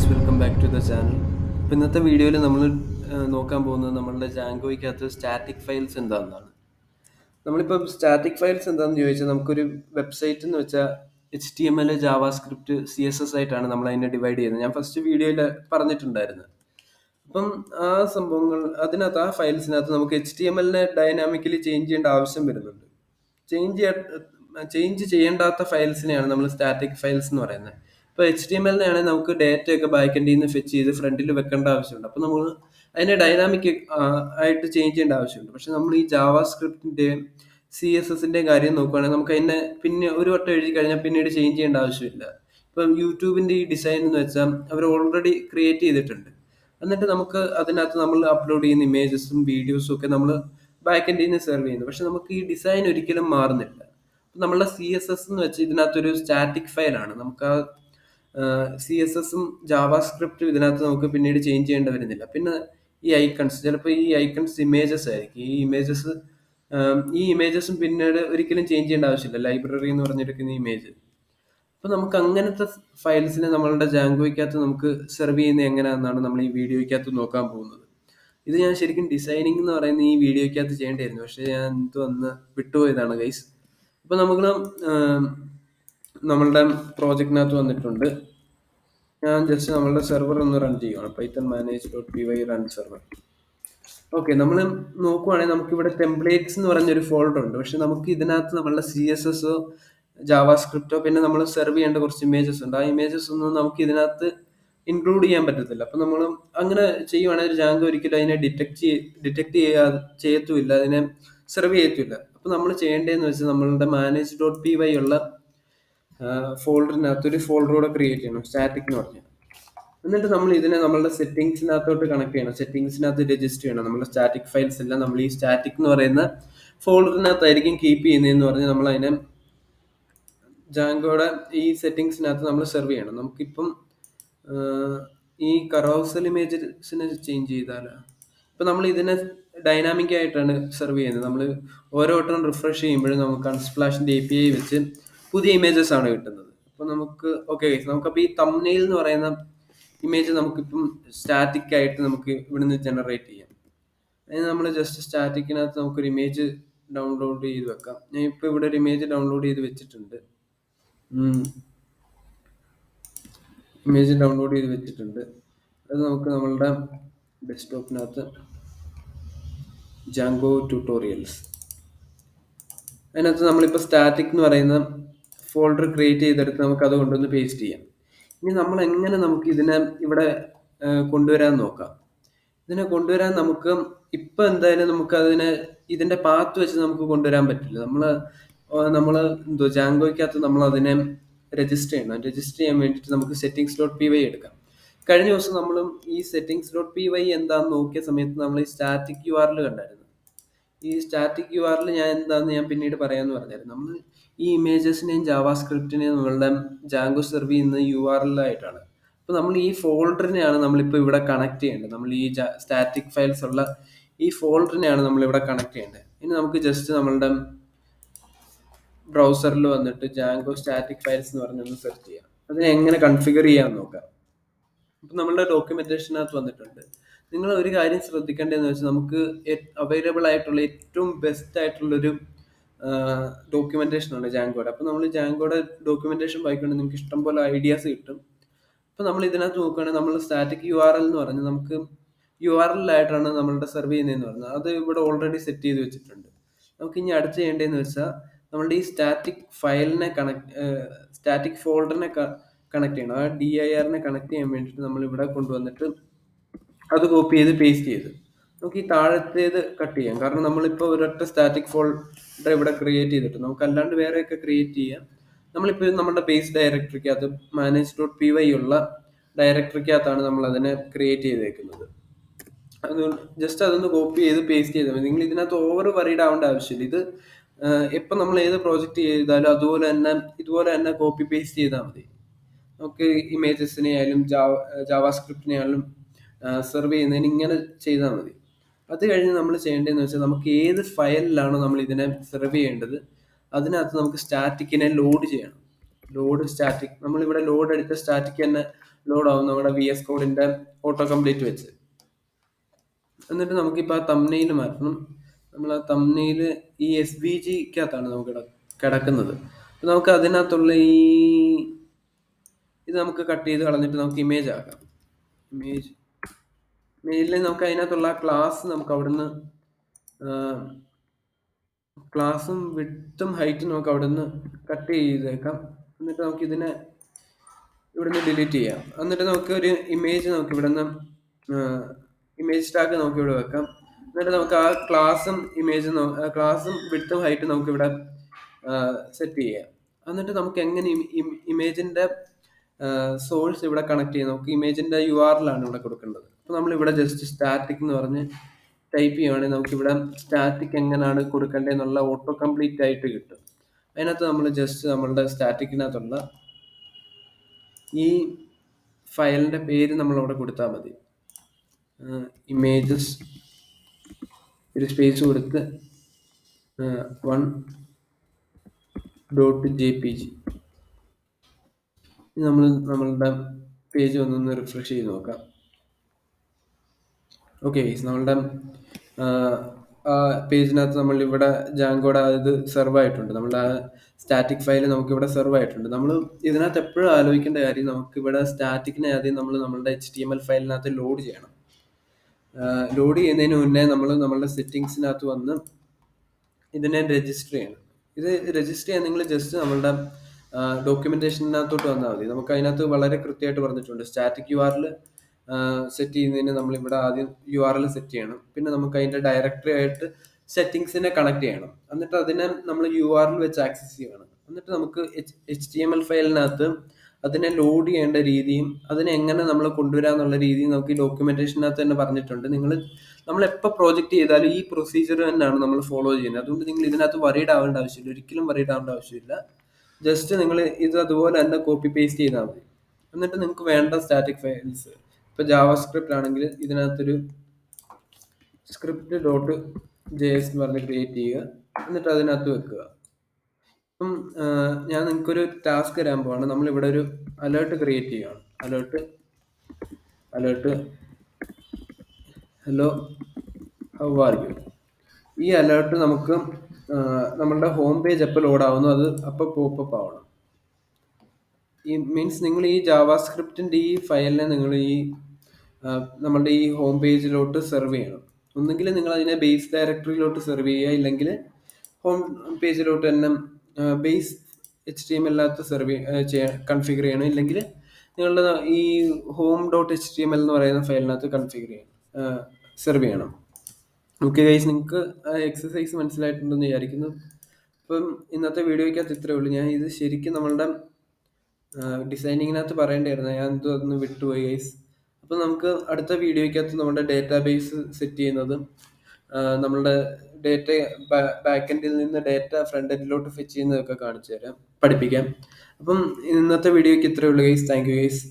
Welcome back to the channel. അപ്പോൾ ഇന്നത്തെ വീഡിയോയിൽ നമ്മൾ നോക്കാൻ പോകുന്നത് നമ്മളുടെ ജാങ്കോയ്ക്കകത്ത് സ്റ്റാറ്റിക് ഫയൽസ് എന്താണെന്നാണ്. നമ്മളിപ്പോൾ സ്റ്റാറ്റിക് ഫയൽസ് എന്താണെന്ന് ചോദിച്ചാൽ നമുക്കൊരു വെബ്സൈറ്റ് എന്ന് വെച്ചാൽ HTML, ജാവാസ്ക്രിപ്റ്റ്, CSS ആയിട്ടാണ് നമ്മൾ അതിനെ ഡിവൈഡ് ചെയ്യുന്നത്. ഞാൻ ഫസ്റ്റ് വീഡിയോയിൽ പറഞ്ഞിട്ടുണ്ടായിരുന്നു. അപ്പം ആ സംഭവങ്ങൾ അതിനകത്ത് ആ ഫയൽസിനകത്ത് നമുക്ക് HTML-നെ ഡൈനാമിക്കലി ചേഞ്ച് ചെയ്യേണ്ട ആവശ്യം വരുന്നുണ്ട്. ചേഞ്ച് ചെയ്യേണ്ടാത്ത ഫയൽസിനെയാണ് നമ്മൾ സ്റ്റാറ്റിക് ഫയൽസ് എന്ന് പറയുന്നത്. ഇപ്പോൾ HTML-നെ ആണെങ്കിൽ നമുക്ക് ഡേറ്റ ഒക്കെ ബാക്കെൻഡിൽ നിന്ന് ഫെച്ച് ചെയ്ത് ഫ്രണ്ടിൽ വെക്കേണ്ട ആവശ്യമുണ്ട്. അപ്പോൾ നമ്മൾ അതിനെ ഡൈനാമിക് ആയിട്ട് ചേഞ്ച് ചെയ്യേണ്ട ആവശ്യമുണ്ട്. പക്ഷെ നമ്മൾ ഈ ജാവാസ്ക്രിപ്റ്റിൻ്റെയും CSS-ൻ്റെയും കാര്യം നോക്കുകയാണെങ്കിൽ നമുക്ക് അതിനെ പിന്നെ ഒരു വട്ടം എഴുതി കഴിഞ്ഞാൽ പിന്നീട് ചേഞ്ച് ചെയ്യേണ്ട ആവശ്യമില്ല. ഇപ്പം യൂട്യൂബിൻ്റെ ഈ ഡിസൈൻ എന്ന് വെച്ചാൽ അവർ ഓൾറെഡി ക്രിയേറ്റ് ചെയ്തിട്ടുണ്ട്. എന്നിട്ട് നമുക്ക് അതിനകത്ത് നമ്മൾ അപ്ലോഡ് ചെയ്യുന്ന ഇമേജസും വീഡിയോസും ഒക്കെ നമ്മൾ ബാക്കെൻഡിൽ നിന്ന് സെർവ് ചെയ്യുന്നു. പക്ഷെ നമുക്ക് ഈ ഡിസൈൻ ഒരിക്കലും മാറുന്നില്ല. നമ്മളുടെ CSS എന്ന് വെച്ച് ഇതിനകത്തൊരു സ്റ്റാറ്റിക് ഫയലാണ്. നമുക്ക് ആ CSS-ഉം ജാവാസ്ക്രിപ്റ്റും ഇതിനകത്ത് നമുക്ക് പിന്നീട് ചേഞ്ച് ചെയ്യേണ്ടി വരുന്നില്ല. പിന്നെ ഈ ഐക്കൺസ്, ചിലപ്പോൾ ഈ ഐക്കൺസ് ഇമേജസ് ആയിരിക്കും. ഈ ഇമേജസും പിന്നീട് ഒരിക്കലും ചേഞ്ച് ചെയ്യേണ്ട ആവശ്യമില്ല. ലൈബ്രറി എന്ന് പറഞ്ഞിരിക്കുന്ന ഇമേജ്. അപ്പോൾ നമുക്ക് അങ്ങനത്തെ ഫയൽസിനെ നമ്മളുടെ ജാങ്കോയ്ക്കകത്ത് നമുക്ക് സെർവ് ചെയ്യുന്നത് എങ്ങനെയാണെന്നാണ് നമ്മൾ ഈ വീഡിയോയ്ക്കകത്ത് നോക്കാൻ പോകുന്നത്. ഇത് ഞാൻ ശരിക്കും ഡിസൈനിങ് എന്ന് പറയുന്ന ഈ വീഡിയോയ്ക്കകത്ത് ചെയ്യേണ്ടിയിരുന്നു, പക്ഷേ ഞാൻ എന്തോ ഒന്ന് വിട്ടുപോയതാണ് ഗൈസ്. അപ്പോൾ നമ്മൾ നമ്മളുടെ പ്രോജക്റ്റിനകത്ത് വന്നിട്ടുണ്ട്. ഞാൻ ജസ്റ്റ് നമ്മളുടെ സെർവർ ഒന്ന് റൺ ചെയ്യുകയാണ്. Python manage.py run server. Okay, നമ്മൾ നോക്കുവാണെങ്കിൽ നമുക്കിവിടെ ടെംപ്ലേറ്റ്സ് എന്ന് പറഞ്ഞൊരു ഫോൾഡർ ഉണ്ട്. പക്ഷെ നമുക്ക് ഇതിനകത്ത് നമ്മളുടെ CSS-ഓ ജാവാസ്ക്രിപ്റ്റോ പിന്നെ നമ്മൾ സെർവ് ചെയ്യേണ്ട കുറച്ച് ഇമേജസ് ഉണ്ട്. ആ ഇമേജസ് ഒന്നും നമുക്ക് ഇതിനകത്ത് ഇൻക്ലൂഡ് ചെയ്യാൻ പറ്റത്തില്ല. അപ്പം നമ്മൾ അങ്ങനെ ചെയ്യുവാണെങ്കിൽ ജാങ്കോ ഒരിക്കലും അതിനെ ഡിറ്റക്ട് ചെയ്യത്തുമില്ല, അതിനെ സെർവ് ചെയ്യത്തുമില്ല. അപ്പം നമ്മൾ ചെയ്യേണ്ടതെന്ന് വെച്ചാൽ നമ്മളുടെ manage.py ഉള്ള ഫോൾഡറിനകത്ത് ഒരു ഫോൾഡർ കൂടെ ക്രിയേറ്റ് ചെയ്യണം, സ്റ്റാറ്റിക് എന്ന് പറഞ്ഞാൽ. എന്നിട്ട് നമ്മൾ ഇതിനെ നമ്മളുടെ സെറ്റിംഗ്സിനകത്തോട്ട് കണക്ട് ചെയ്യണം. സെറ്റിംഗ്സിനകത്ത് രജിസ്റ്റർ ചെയ്യണം. നമ്മുടെ സ്റ്റാറ്റിക് ഫയൽസ് എല്ലാം നമ്മൾ ഈ സ്റ്റാറ്റിക് എന്ന് പറയുന്ന ഫോൾഡറിനകത്തായിരിക്കും കീപ്പ് ചെയ്യുന്നതെന്ന് പറഞ്ഞ് നമ്മൾ അതിനെ ജാങ്കോയുടെ ഈ സെറ്റിംഗ്സിനകത്ത് നമ്മൾ സെർവ് ചെയ്യണം. നമുക്കിപ്പം ഈ കറോസൽ ഇമേജസിനെ ചേഞ്ച് ചെയ്താലോ. ഇപ്പം നമ്മൾ ഇതിനെ ഡൈനാമിക് ആയിട്ടാണ് സെർവ് ചെയ്യുന്നത്. നമ്മൾ ഓരോ വട്ടം റിഫ്രഷ് ചെയ്യുമ്പോഴും നമുക്ക് അൺസ്പ്ലാഷിൻ്റെ API വെച്ച് പുതിയ ഇമേജസ് ആണ് കിട്ടുന്നത്. അപ്പോൾ നമുക്ക് നമുക്കപ്പോൾ ഈ തംബ്നെയിൽ എന്ന് പറയുന്ന ഇമേജ് നമുക്കിപ്പം സ്റ്റാറ്റിക് ആയിട്ട് നമുക്ക് ഇവിടുന്ന് ജനറേറ്റ് ചെയ്യാം. അതിന് നമ്മൾ ജസ്റ്റ് സ്റ്റാറ്റിക്കിനകത്ത് നമുക്കൊരു ഇമേജ് ഡൗൺലോഡ് ചെയ്ത് വെക്കാം. ഞാൻ ഇപ്പോൾ ഇവിടെ ഒരു ഇമേജ് ഡൗൺലോഡ് ചെയ്ത് വെച്ചിട്ടുണ്ട്. അത് നമുക്ക് നമ്മളുടെ ഡെസ്ക്ടോപ്പിനകത്ത് ജാങ്കോ ട്യൂട്ടോറിയൽസ്, അതിനകത്ത് നമ്മളിപ്പോൾ സ്റ്റാറ്റിക് എന്ന് പറയുന്ന ഫോൾഡർ ക്രിയേറ്റ് ചെയ്തെടുത്ത് നമുക്ക് അത് കൊണ്ടുവന്ന് പേസ്റ്റ് ചെയ്യാം. ഇനി നമ്മൾ എങ്ങനെ നമുക്ക് ഇതിനെ ഇവിടെ കൊണ്ടുവരാൻ നോക്കാം. ഇതിനെ കൊണ്ടുവരാൻ നമുക്ക് ഇപ്പം എന്തായാലും നമുക്ക് ഇതിൻ്റെ പാത്ത് വെച്ച് നമുക്ക് കൊണ്ടുവരാൻ പറ്റില്ല. നമ്മൾ ജാങ്കോയ്ക്കകത്ത് നമ്മൾ അതിനെ രജിസ്റ്റർ ചെയ്യണം. രജിസ്റ്റർ ചെയ്യാൻ വേണ്ടിയിട്ട് നമുക്ക് settings.py എടുക്കാം. കഴിഞ്ഞ ദിവസം നമ്മളും ഈ settings.py എന്താണെന്ന് നോക്കിയ സമയത്ത് നമ്മൾ ഈ സ്റ്റാറ്റിക് URL കണ്ടായിരുന്നു. ഈ സ്റ്റാറ്റിക് URL ഞാൻ പിന്നീട് പറയാമെന്ന് പറഞ്ഞായിരുന്നു. നമ്മൾ ഈ ഇമേജസിനെയും ജാവാസ്ക്രിപ്റ്റിനെയും നമ്മളുടെ ജാങ്കോ സെർവ് ചെയ്യുന്ന URL ആയിട്ടാണ്. അപ്പോൾ നമ്മൾ ഈ ഫോൾഡറിനെയാണ് നമ്മളിപ്പോൾ ഇവിടെ കണക്ട് ചെയ്യേണ്ടത്. നമ്മൾ ഈ സ്റ്റാറ്റിക് ഫയൽസ് ഉള്ള ഈ ഫോൾഡറിനെയാണ് നമ്മളിവിടെ കണക്ട് ചെയ്യേണ്ടത്. ഇനി നമുക്ക് ജസ്റ്റ് നമ്മളുടെ ബ്രൗസറിൽ വന്നിട്ട് ജാങ്കോ സ്റ്റാറ്റിക് ഫയൽസ് എന്ന് പറഞ്ഞൊന്ന് സെർച്ച് ചെയ്യാം. അതിനെ എങ്ങനെ കൺഫിഗർ ചെയ്യാമെന്ന് നോക്കാം. അപ്പം നമ്മളുടെ ഡോക്യുമെന്റേഷനകത്ത് വന്നിട്ടുണ്ട്. നിങ്ങൾ ഒരു കാര്യം ശ്രദ്ധിക്കേണ്ടതെന്ന് വെച്ചാൽ നമുക്ക് അവൈലബിൾ ആയിട്ടുള്ള ഏറ്റവും ബെസ്റ്റ് ആയിട്ടുള്ളൊരു ഡോക്യുമെന്റേഷനാണ് ജാങ്കോയുടെ. അപ്പോൾ നമ്മൾ ജാങ്കോയുടെ ഡോക്യുമെന്റേഷൻ വായിക്കുകയാണെങ്കിൽ നിങ്ങൾക്ക് ഇഷ്ടംപോലെ ഐഡിയാസ് കിട്ടും. അപ്പോൾ നമ്മൾ ഇതിനകത്ത് നോക്കുകയാണെങ്കിൽ നമ്മൾ സ്റ്റാറ്റിക് URL എന്ന് പറഞ്ഞാൽ നമുക്ക് URL ആയിട്ടാണ് നമ്മളുടെ സെർവ് ചെയ്യുന്നതെന്ന് പറഞ്ഞാൽ അത് ഇവിടെ ഓൾറെഡി സെറ്റ് ചെയ്ത് വെച്ചിട്ടുണ്ട്. നമുക്ക് ഇനി അടുത്ത് ചെയ്യേണ്ടതെന്ന് വെച്ചാൽ നമ്മളുടെ ഈ സ്റ്റാറ്റിക് ഫോൾഡറിനെ കണക്ട് ചെയ്യണം. ആ DIR-നെ കണക്ട് ചെയ്യാൻ വേണ്ടിയിട്ട് നമ്മൾ ഇവിടെ കൊണ്ടുവന്നിട്ട് അത് കോപ്പി ചെയ്ത് പേസ്റ്റ് ചെയ്ത് നമുക്ക് ഈ താഴത്തേത് കട്ട് ചെയ്യാം. കാരണം നമ്മളിപ്പോൾ ഒരൊറ്റ സ്റ്റാറ്റിക് ഫോൾഡർ ഇവിടെ ക്രിയേറ്റ് ചെയ്തിട്ട് നമുക്ക് അല്ലാണ്ട് വേറെയൊക്കെ ക്രിയേറ്റ് ചെയ്യാം. നമ്മളിപ്പോൾ നമ്മുടെ ബേസ് ഡയറക്ടറിക്കകത്ത് manage.py ഉള്ള ഡയറക്ടറിക്കകത്താണ് നമ്മൾ അതിനെ ക്രിയേറ്റ് ചെയ്തേക്കുന്നത്. അതുകൊണ്ട് ജസ്റ്റ് അതൊന്ന് കോപ്പി ചെയ്ത് പേസ്റ്റ് ചെയ്താൽ മതി. നിങ്ങൾ ഇതിനകത്ത് ഓവർ വറീഡ് ആവേണ്ട ആവശ്യമില്ല. ഇത് ഇപ്പം നമ്മൾ ഏത് പ്രോജക്റ്റ് ചെയ്താലും ഇതുപോലെ തന്നെ കോപ്പി പേസ്റ്റ് ചെയ്താൽ മതി. നമുക്ക് ഇമേജസിനെ ആയാലും ജാവാസ്ക്രിപ്റ്റിനെ ആയാലും സെർവ് ചെയ്യുന്നതിന് ഇങ്ങനെ ചെയ്താൽ മതി. അത് കഴിഞ്ഞ് നമ്മൾ ചെയ്യേണ്ടതെന്ന് വെച്ചാൽ നമുക്ക് ഏത് ഫയലിലാണോ നമ്മൾ ഇതിനെ സെർവ് ചെയ്യേണ്ടത് അതിനകത്ത് നമുക്ക് സ്റ്റാറ്റിക്കിനെ ലോഡ് ചെയ്യണം. സ്റ്റാറ്റിക് നമ്മളിവിടെ ലോഡ് അടിച്ച സ്റ്റാറ്റിക് തന്നെ ലോഡ് ആവും നമ്മുടെ VS കോഡിന്റെ ഓട്ടോ കംപ്ലീറ്റ് വെച്ച്. എന്നിട്ട് നമുക്കിപ്പോൾ ആ തംനെയിൽ മാറ്റണം. നമ്മൾ ആ തംനെയിൽ ഈ SVGക്കകത്താണ് നമുക്ക് കിടക്കുന്നത്. അപ്പൊ നമുക്ക് അതിനകത്തുള്ള ഇത് നമുക്ക് കട്ട് ചെയ്ത് കളഞ്ഞിട്ട് നമുക്ക് ഇമേജ് ആക്കാം. ഇമേജ് മെയിലിൽ നമുക്ക് അതിനകത്തുള്ള ക്ലാസ് നമുക്ക് അവിടുന്ന് ക്ലാസ്സും വിഡ്ത്തും ഹൈറ്റും നമുക്ക് അവിടുന്ന് കട്ട് ചെയ്തേക്കാം. എന്നിട്ട് നമുക്ക് ഇതിനെ ഇവിടുന്ന് ഡിലീറ്റ് ചെയ്യാം. എന്നിട്ട് നമുക്ക് ഒരു ഇമേജ് നമുക്ക് ഇവിടുന്ന് ഇമേജ് ടാഗ് നമുക്ക് ഇവിടെ വെക്കാം. എന്നിട്ട് നമുക്ക് ആ ക്ലാസ്സും ക്ലാസ്സും വിഡ്ത്തും ഹൈറ്റും നമുക്ക് ഇവിടെ സെറ്റ് ചെയ്യാം. എന്നിട്ട് നമുക്ക് എങ്ങനെ ഇമേജിന്റെ സോഴ്സ് ഇവിടെ കണക്ട് ചെയ്യാം. നമുക്ക് ഇമേജിന്റെ URL ആണ് ഇവിടെ കൊടുക്കേണ്ടത്. അപ്പൊ നമ്മൾ ഇവിടെ ജസ്റ്റ് സ്റ്റാറ്റിക് എന്ന് പറഞ്ഞ് ടൈപ്പ് ചെയ്യുവാണെങ്കിൽ നമുക്ക് ഇവിടെ സ്റ്റാറ്റിക് എങ്ങനെയാണ് കൊടുക്കേണ്ടതെന്നുള്ള ഓട്ടോ കംപ്ലീറ്റ് ആയിട്ട് കിട്ടും. അതിനകത്ത് നമ്മൾ ജസ്റ്റ് നമ്മളുടെ സ്റ്റാറ്റിക്കിനകത്തുള്ള ഈ ഫയലിന്റെ പേര് നമ്മൾ അവിടെ കൊടുത്താൽ മതി. ഇമേജസ് ഒരു സ്പേസ് കൊടുത്ത് 1.jpg. നമ്മളുടെ പേജ് ഒന്ന് റിഫ്രഷ് ചെയ്ത് നോക്കാം. ഓക്കെ, നമ്മളുടെ പേജിനകത്ത് നമ്മൾ ഇവിടെ ജാങ്കോടെ ഇത് സെർവ് ആയിട്ടുണ്ട്. നമ്മളുടെ സ്റ്റാറ്റിക് ഫയൽ നമുക്ക് ഇവിടെ സെർവ് ആയിട്ടുണ്ട്. നമ്മൾ ഇതിനകത്ത് എപ്പോഴും ആലോചിക്കേണ്ട കാര്യം, നമുക്ക് ഇവിടെ സ്റ്റാറ്റിക്കിനെ ആദ്യം നമ്മളുടെ HTML ഫയലിനകത്ത് ലോഡ് ചെയ്യണം. ലോഡ് ചെയ്യുന്നതിന് മുന്നേ നമ്മളുടെ സെറ്റിങ്സിനകത്ത് വന്ന് ഇതിനെ രജിസ്റ്റർ ചെയ്യണം. ഇത് രജിസ്റ്റർ ചെയ്യാൻ നിങ്ങൾ ജസ്റ്റ് നമ്മളുടെ ഡോക്യുമെന്റേഷനകത്തോട്ട് വന്നാൽ മതി. നമുക്ക് അതിനകത്ത് വളരെ കൃത്യമായിട്ട് പറഞ്ഞിട്ടുണ്ട്. സ്റ്റാറ്റിക് URL സെറ്റ് ചെയ്യുന്നതിന് നമ്മളിവിടെ ആദ്യം URL സെറ്റ് ചെയ്യണം. പിന്നെ നമുക്ക് അതിന്റെ ഡയറക്ടറി ആയിട്ട് സെറ്റിങ്സിനെ കണക്ട് ചെയ്യണം. എന്നിട്ട് അതിനെ നമ്മൾ URL വെച്ച് ആക്സസ് ചെയ്യണം. എന്നിട്ട് നമുക്ക് HTML ഫയലിനകത്ത് അതിനെ ലോഡ് ചെയ്യേണ്ട രീതിയും അതിനെ എങ്ങനെ നമ്മൾ കൊണ്ടുവരാന്നുള്ള രീതിയും നമുക്ക് ഈ ഡോക്യുമെന്റേഷനകത്ത് തന്നെ പറഞ്ഞിട്ടുണ്ട്. നമ്മൾ എപ്പോൾ പ്രോജക്റ്റ് ചെയ്താലും ഈ പ്രൊസീജിയർ തന്നെയാണ് നമ്മൾ ഫോളോ ചെയ്യുന്നത്. അതുകൊണ്ട് നിങ്ങൾ ഇതിനകത്ത് വറീഡ് ആവേണ്ട ആവശ്യമില്ല, ഒരിക്കലും വറീഡ് ആവേണ്ട ആവശ്യമില്ല. ജസ്റ്റ് നിങ്ങൾ ഇത് അതുപോലെ തന്നെ കോപ്പി പേസ്റ്റ് ചെയ്താൽ മതി. എന്നിട്ട് നിങ്ങൾക്ക് വേണ്ട സ്റ്റാറ്റിക് ഫയൽസ്, ഇപ്പൊ ജാവാസ്ക്രിപ്റ്റ് ആണെങ്കിൽ ഇതിനകത്തൊരു script.js എന്ന് പറഞ്ഞ് ക്രിയേറ്റ് ചെയ്യുക. എന്നിട്ട് അതിനകത്ത് വെക്കുക. അപ്പം ഞാൻ നിങ്ങൾക്കൊരു ടാസ്ക് തരാൻ പോവാണ്. നമ്മളിവിടെ ഒരു അലേർട്ട് ക്രിയേറ്റ് ചെയ്യുകയാണ്. Alert hello how are you. ഈ അലേർട്ട് നമുക്ക് നമ്മളുടെ ഹോം പേജ് എപ്പോൾ ലോഡ് ആവുന്നു അത് അപ്പോൾ പോപ്പപ്പ് ആവണം. ഈ മീൻസ് നിങ്ങൾ ഈ ജാവാസ്ക്രിപ്റ്റിന്റെ ഈ ഫയലിനെ നിങ്ങൾ നമ്മളുടെ ഈ ഹോം പേജിലോട്ട് സെർവ് ചെയ്യണം. ഒന്നുകിൽ നിങ്ങൾ അതിനെ ബേസ് ഡയറക്ടറിയിലോട്ട് സെർവ് ചെയ്യുക, ഇല്ലെങ്കിൽ ഹോം പേജിലോട്ട് തന്നെ ബേസ് HTML കൺഫിഗർ ചെയ്യണം. ഇല്ലെങ്കിൽ നിങ്ങളുടെ ഈ home.html എന്ന് പറയുന്ന ഫയലിനകത്ത് സെർവ് ചെയ്യണം. ഓക്കെ ഗൈസ്, നിങ്ങൾക്ക് എക്സസൈസ് മനസ്സിലായിട്ടുണ്ടെന്ന് വിചാരിക്കുന്നു. അപ്പം ഇന്നത്തെ വീഡിയോയ്ക്കകത്ത് ഇത്രയേ ഉള്ളൂ. ഞാൻ ഇത് ശരിക്കും നമ്മളുടെ ഡിസൈനിങ്ങിനകത്ത് പറയേണ്ടായിരുന്നു, ഞാൻ അതൊന്ന് വിട്ടുപോയി ഗൈസ്. അപ്പം നമുക്ക് അടുത്ത വീഡിയോയ്ക്കകത്ത് നമ്മുടെ ഡേറ്റാബേസ് സെറ്റ് ചെയ്യുന്നത്, നമ്മളുടെ ഡേറ്റ ബാക്കെൻഡിൽ നിന്ന് ഡേറ്റ ഫ്രണ്ട് എൻഡിലോട്ട് ഫെച്ച് ചെയ്യുന്നതൊക്കെ പഠിപ്പിക്കാം. അപ്പം ഇന്നത്തെ വീഡിയോയ്ക്ക് ഇത്രയേ ഉള്ളൂ ഗൈസ്. Thank you guys.